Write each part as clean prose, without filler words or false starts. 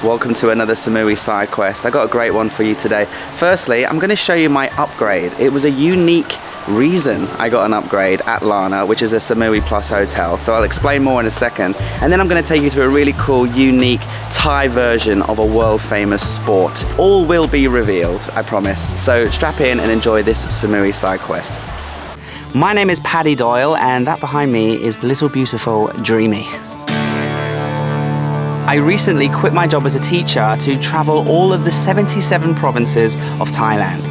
welcome to another Samui side quest. I got a great one for you today. Firstly, I'm going to show you my upgrade. It was a unique reason I got an upgrade at Lanna, which is a Samui Plus hotel. So I'll explain more in a second. And then I'm going to take you to a really cool, unique Thai version of a world famous sport. All will be revealed, I promise. So strap in and enjoy this Samui side quest. My name is Paddy Doyle, and that behind me is the little beautiful Dreamy. I recently quit my job as a teacher to travel all of the 77 provinces of Thailand.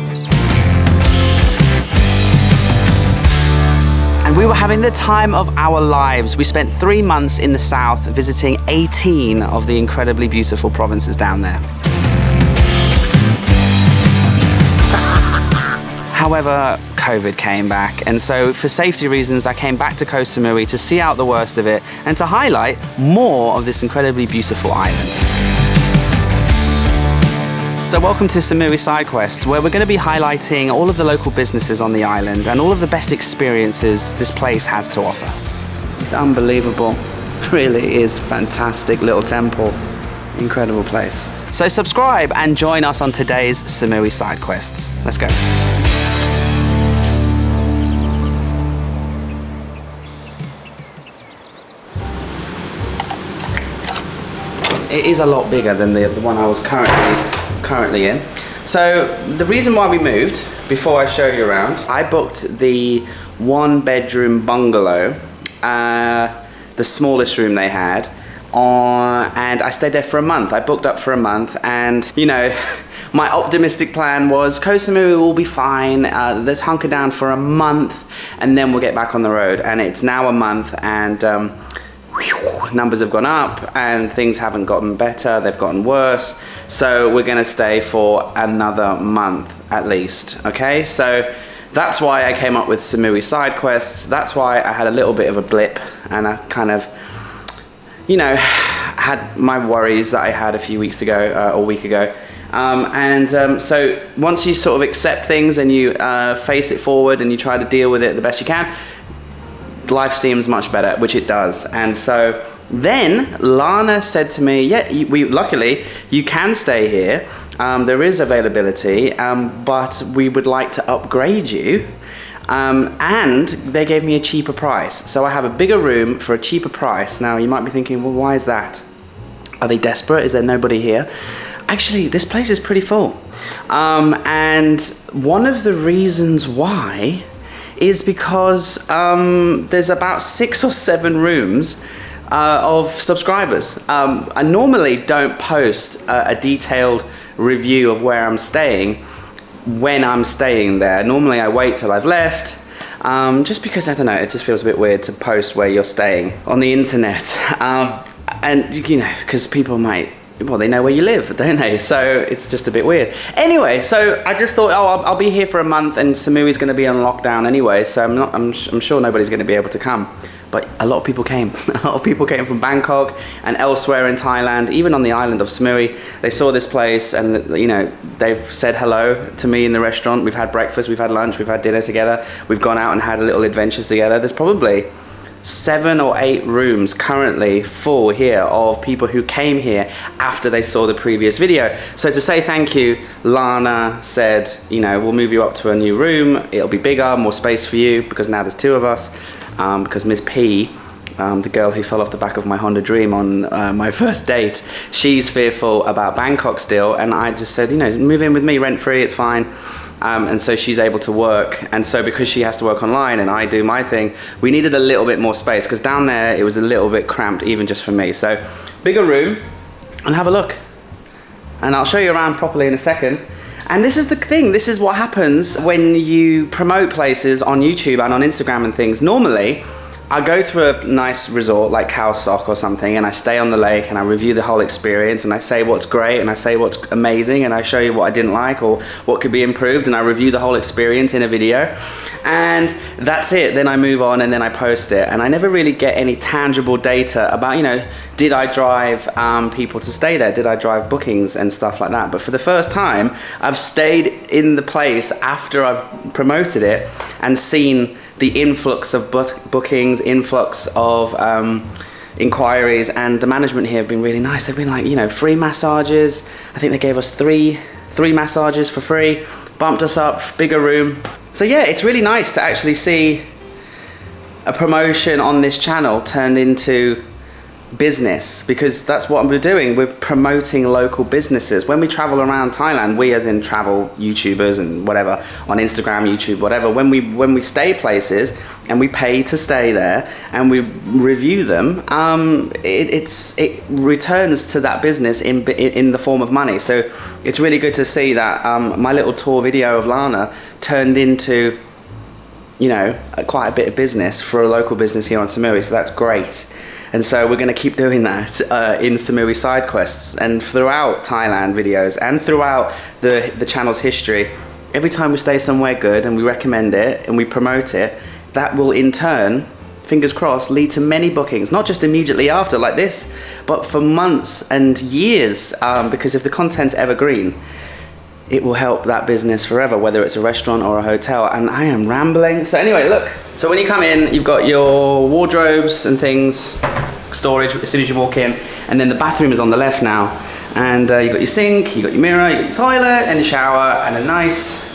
And we were having the time of our lives. We spent 3 months in the south visiting 18 of the incredibly beautiful provinces down there. However, COVID came back, and so for safety reasons I came back to Koh Samui to see out the worst of it and to highlight more of this incredibly beautiful island. So welcome to Samui Side Quest, where we're going to be highlighting all of the local businesses on the island and all of the best experiences this place has to offer. It's unbelievable. It really is a fantastic little temple. Incredible place. So subscribe and join us on today's Samui Side Quests. Let's go. It is a lot bigger than the one I was currently in. So the reason why we moved, before I show you around, I booked the 1-bedroom bungalow, the smallest room they had, and I stayed there for a month. I booked up for a month, and you know, my optimistic plan was Koh Samui will be fine. Let's hunker down for a month and then we'll get back on the road. And it's now a month, and numbers have gone up and things haven't gotten better, they've gotten worse. So we're gonna stay for another month at least, okay? So that's why I came up with Samui Side Quests. That's why I had a little bit of a blip and I kind of, you know, had my worries that I had a few weeks ago, or a week ago. So once you sort of accept things and you face it forward and you try to deal with it the best you can, life seems much better, which it does. And so then Lanna said to me, yeah, luckily you can stay here. There is availability, but we would like to upgrade you. And they gave me a cheaper price. So I have a bigger room for a cheaper price. Now you might be thinking, well, why is that? Are they desperate? Is there nobody here? Actually, this place is pretty full. And one of the reasons why is because there's about 6 or 7 rooms of subscribers. I normally don't post a detailed review of where I'm staying when I'm staying there. Normally I wait till I've left, just because, I don't know, it just feels a bit weird to post where you're staying on the internet. And you know, because people might, well, they know where you live, don't they? So it's just a bit weird. Anyway, so I just thought, oh, I'll be here for a month, and Samui's going to be on lockdown anyway, so I'm sure nobody's going to be able to come. But a lot of people came. A lot of people came from Bangkok and elsewhere in Thailand, even on the island of Samui. They saw this place, and you know, they've said hello to me in the restaurant. We've had breakfast, we've had lunch, we've had dinner together. We've gone out and had little adventures together. There's probably 7 or 8 rooms currently full here of people who came here after they saw the previous video. So to say thank you, Lanna said, you know, we'll move you up to a new room. It'll be bigger, more space for you, because now there's 2 of us. Because Miss P, the girl who fell off the back of my Honda Dream on my first date, she's fearful about Bangkok still, and I just said, you know, move in with me rent-free, it's fine. And so she's able to work, and so because she has to work online and I do my thing, we needed a little bit more space, because down there it was a little bit cramped even just for me. So bigger room, and have a look, and I'll show you around properly in a second. And this is the thing, this is what happens when you promote places on YouTube and on Instagram and things. Normally I go to a nice resort like Khao Sok or something, and I stay on the lake and I review the whole experience, and I say what's great and I say what's amazing, and I show you what I didn't like or what could be improved, and I review the whole experience in a video, and that's it. Then I move on and then I post it, and I never really get any tangible data about, you know, did I drive people to stay there? Did I drive bookings and stuff like that? But for the first time, I've stayed in the place after I've promoted it and seen the influx of bookings, influx of inquiries, and the management here have been really nice. They've been like, you know, free massages. I think they gave us three massages for free, bumped us up, bigger room. So yeah, it's really nice to actually see a promotion on this channel turned into business, because that's what we're doing. We're promoting local businesses. When we travel around Thailand, we as in travel YouTubers and whatever, on Instagram, YouTube, whatever, when we stay places and we pay to stay there and we review them, it returns to that business in the form of money. So it's really good to see that my little tour video of Lanna turned into, you know, quite a bit of business for a local business here on Samui. So that's great. And so we're going to keep doing that in Samui side quests and throughout Thailand videos and throughout the channel's history. Every time we stay somewhere good and we recommend it and we promote it, that will in turn, fingers crossed, lead to many bookings, not just immediately after like this, but for months and years, because if the content's evergreen, it will help that business forever, whether it's a restaurant or a hotel. And I am rambling. So anyway, look. So when you come in, you've got your wardrobes and things, storage as soon as you walk in. And then the bathroom is on the left now. And you've got your sink, you've got your mirror, you've got your toilet and your shower, and a nice,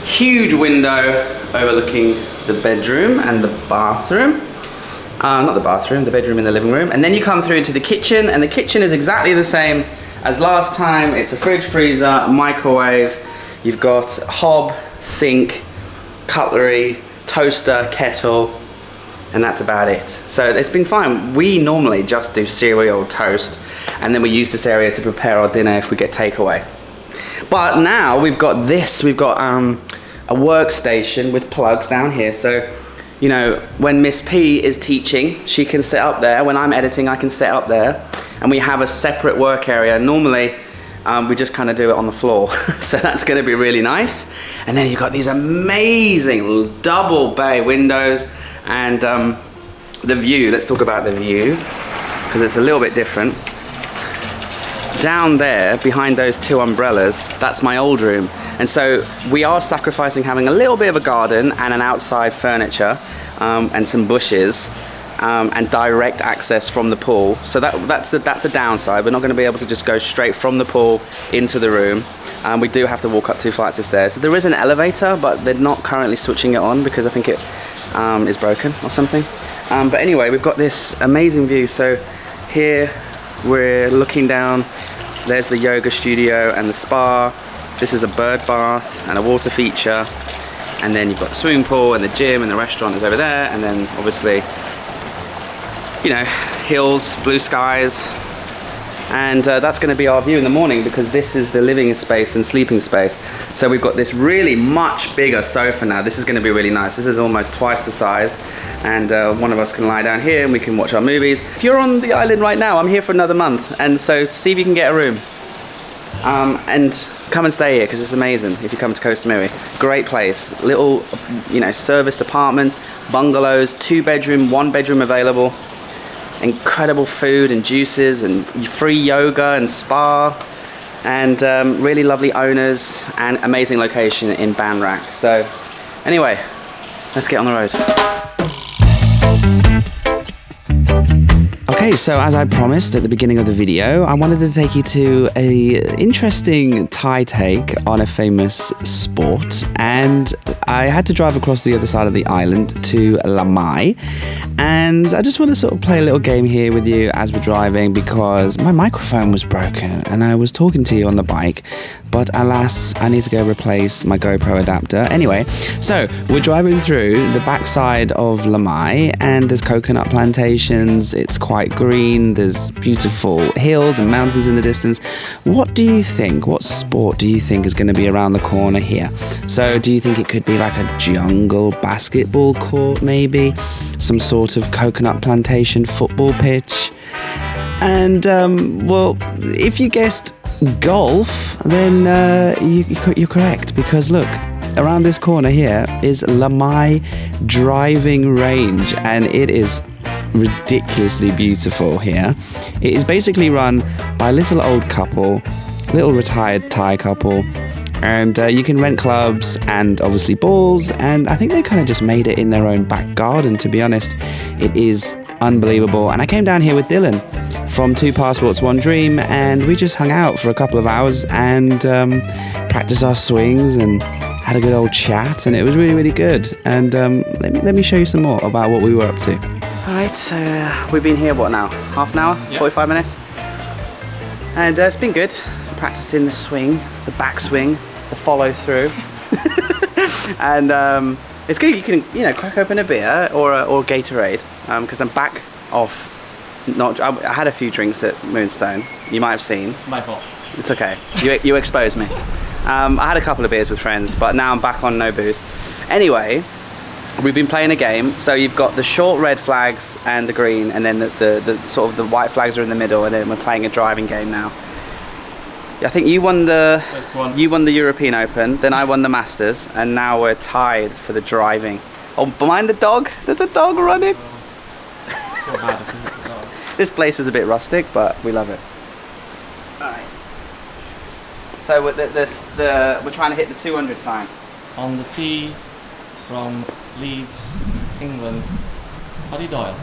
huge window overlooking the bedroom and the bathroom. Not the bathroom, the bedroom in the living room. And then you come through into the kitchen, and the kitchen is exactly the same as last time. It's a fridge, freezer, microwave. You've got hob, sink, cutlery, toaster, kettle, and that's about it. So it's been fine. We normally just do cereal, toast, and then we use this area to prepare our dinner if we get takeaway. But now we've got this. We've got a workstation with plugs down here. So, you know, when Miss P is teaching, she can sit up there. When I'm editing, I can sit up there. And we have a separate work area. Normally, we just kind of do it on the floor. So that's gonna be really nice. And then you've got these amazing double bay windows and the view. Let's talk about the view, because it's a little bit different. Down there, behind those two umbrellas, that's my old room. And so we are sacrificing having a little bit of a garden and an outside furniture and some bushes. And direct access from the pool. So that's a downside. We're not going to be able to just go straight from the pool into the room. We do have to walk up 2 flights of stairs. So there is an elevator, but they're not currently switching it on because I think it is broken or something. But anyway, we've got this amazing view. So here we're looking down. There's the yoga studio and the spa. This is a bird bath and a water feature. And then you've got the swimming pool and the gym and the restaurant is over there. And then obviously, you know, hills, blue skies, and that's going to be our view in the morning, because this is the living space and sleeping space. So we've got this really much bigger sofa now. This is going to be really nice. This is almost twice the size, and one of us can lie down here and we can watch our movies. If you're on the island right now, I'm here for another month, and so see if you can get a room and come and stay here, because it's amazing. If you come to Koh Samui, great place. Little, you know, serviced apartments, bungalows, 2-bedroom, 1-bedroom available. Incredible food and juices and free yoga and spa, and really lovely owners and amazing location in Ban Rak. So anyway, let's get on the road. Okay, so as I promised at the beginning of the video, I wanted to take you to an interesting Thai take on a famous sport, and I had to drive across the other side of the island to Lamai, and I just want to sort of play a little game here with you as we're driving, because my microphone was broken and I was talking to you on the bike, but alas, I need to go replace my GoPro adapter. Anyway, so we're driving through the backside of Lamai, and there's coconut plantations. It's quite green. There's beautiful hills and mountains in the distance. What do you think? What sport do you think is going to be around the corner here? So do you think it could be like a jungle basketball court, maybe? Some sort of coconut plantation football pitch? And, well, if you guessed golf, then you're correct, because look, around this corner here is Lamai driving range, and it is ridiculously beautiful here. It is basically run by a little old couple, little retired Thai couple, And you can rent clubs and obviously balls, and I think they kind of just made it in their own back garden, to be honest. It is unbelievable. And I came down here with Dylan from 2 Passports 1 Dream, and we just hung out for a couple of hours and practiced our swings and had a good old chat, and it was really, really good. And let me show you some more about what we were up to. Alright, so we've been here, what now? Half an hour? Yep. 45 minutes? And it's been good. Practicing the swing, the back swing, the follow through. And it's good. You can, crack open a beer or Gatorade, because I'm back off. I had a few drinks at Moonstone. You might have seen. It's my fault. It's okay. You exposed me. I had a couple of beers with friends, but now I'm back on no booze. Anyway, we've been playing a game. So you've got the short red flags and the green, and then the sort of the white flags are in the middle, and then we're playing a driving game now. I think you won the European Open, then I won the Masters, and now we're tied for the driving. Oh, behind the dog, there's a dog running. This place is a bit rustic, but we love it. Alright. So we're trying to hit the 200 sign. On the tee from Leeds, England, Paddy Doyle.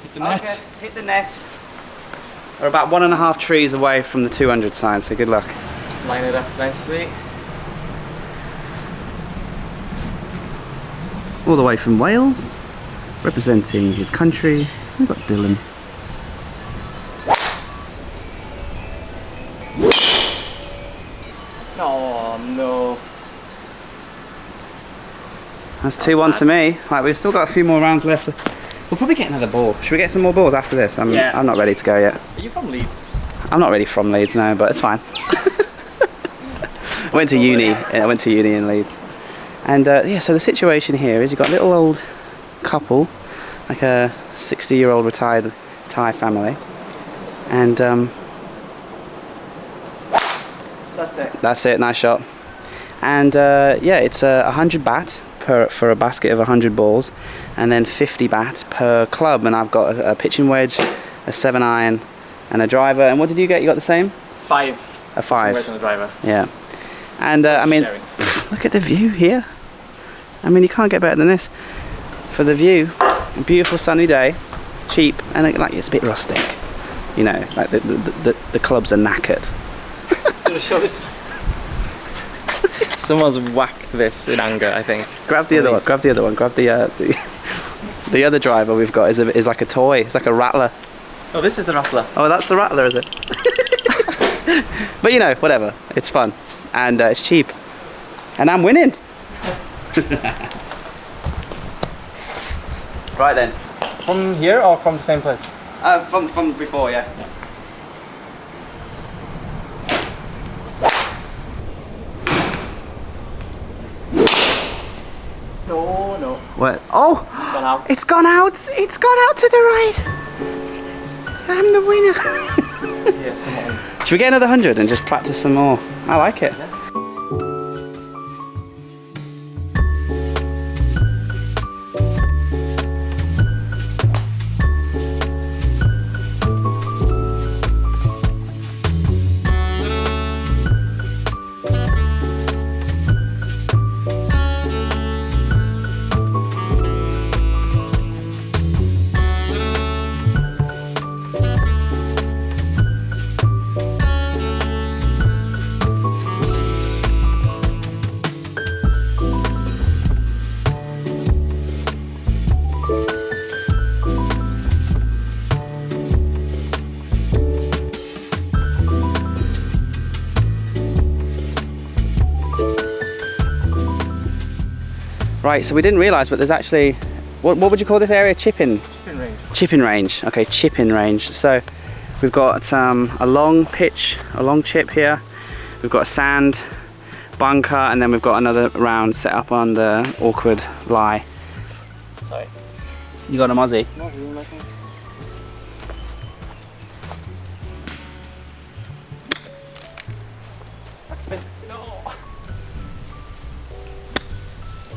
Hit the net. Okay, hit the net. We're about 1.5 trees away from the 200 sign, so good luck. Line it up nicely. All the way from Wales, representing his country, we've got Dylan. Oh no. That's 2-1 to me. Right, we've still got a few more rounds left. We'll probably get another ball. Should we get some more balls after this? I'm not ready to go yet. Are you from Leeds? I'm not really from Leeds, no, but it's fine. I went to uni in Leeds. And so the situation here is you've got a little old couple, like a 60-year-old retired Thai family. And that's it, nice shot. And it's 100 baht for a basket of 100 balls, and then 50 baht per club. And I've got a pitching wedge, a 7-iron, and a driver. And what did you get? You got the same? 5. A 5. Wedge and a driver. Yeah. And I mean, look at the view here. I mean, you can't get better than this for the view. A beautiful sunny day, cheap, and it's a bit rustic. Like the clubs are knackered. Show this. Someone's whacked this in anger, I think. Grab the other one. Grab the other one. Grab the other driver we've got is like a toy. It's like a rattler. Oh, this is the rattler. Oh, that's the rattler, is it? But whatever. It's fun, and it's cheap, and I'm winning. Right then. From here or from the same place? From before, yeah. No. What? Oh! Gone out. It's gone out! It's gone out to the right! I'm the winner! Yeah, someone. Should we get another 100 and just practice some more? I like it. Yeah. Right, so we didn't realise, but there's actually, what would you call this area? Chipping range. Chipping range. Okay, chipping range. So we've got a long pitch, a long chip here. We've got a sand bunker, and then we've got another round set up on the awkward lie. Sorry. You got a mozzie? Mozzie, my things.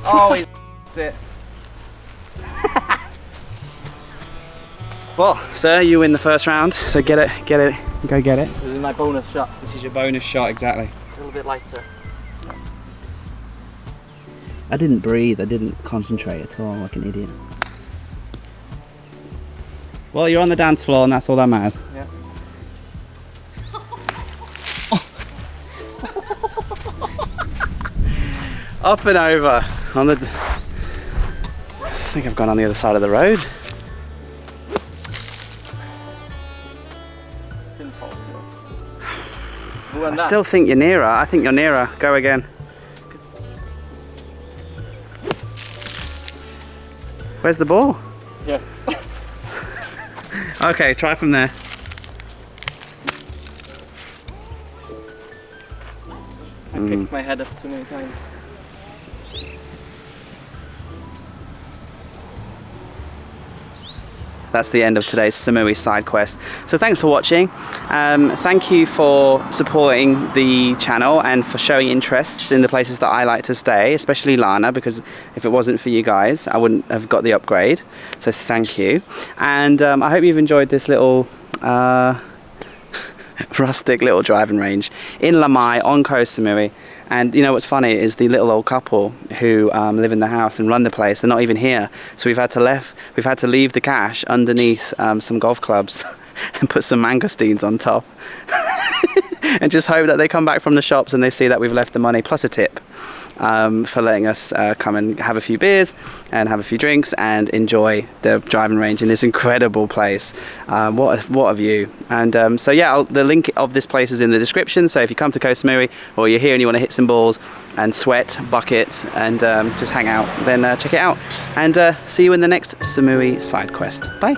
Oh, he it. Well, sir, you win the first round, so get it, go get it. This is my bonus shot. This is your bonus shot, exactly. A little bit lighter. I didn't breathe, I didn't concentrate at all, like an idiot. Well, you're on the dance floor and that's all that matters. Yeah. Up and over on the... I think I've gone on the other side of the road. Didn't fall through. I still think you're nearer. I think you're nearer. Go again. Where's the ball? Yeah. Okay, try from there. I picked my head up too many times. That's the end of today's Samui side quest. So thanks for watching. Thank you for supporting the channel and for showing interests in the places that I like to stay, especially Lanna, because if it wasn't for you guys, I wouldn't have got the upgrade. So thank you. And I hope you've enjoyed this little rustic little driving range in Lamai on Koh Samui. And you know what's funny is the little old couple who live in the house and run the place, they're not even here. So we've had to leave the cash underneath some golf clubs and put some mangosteens on top. And just hope that they come back from the shops and they see that we've left the money plus a tip for letting us come and have a few beers and have a few drinks and enjoy the driving range in this incredible place. What a view. And so yeah, the link of this place is in the description, so if you come to Koh Samui or you're here and you want to hit some balls and sweat buckets and just hang out, then check it out. And see you in the next Samui side quest. Bye.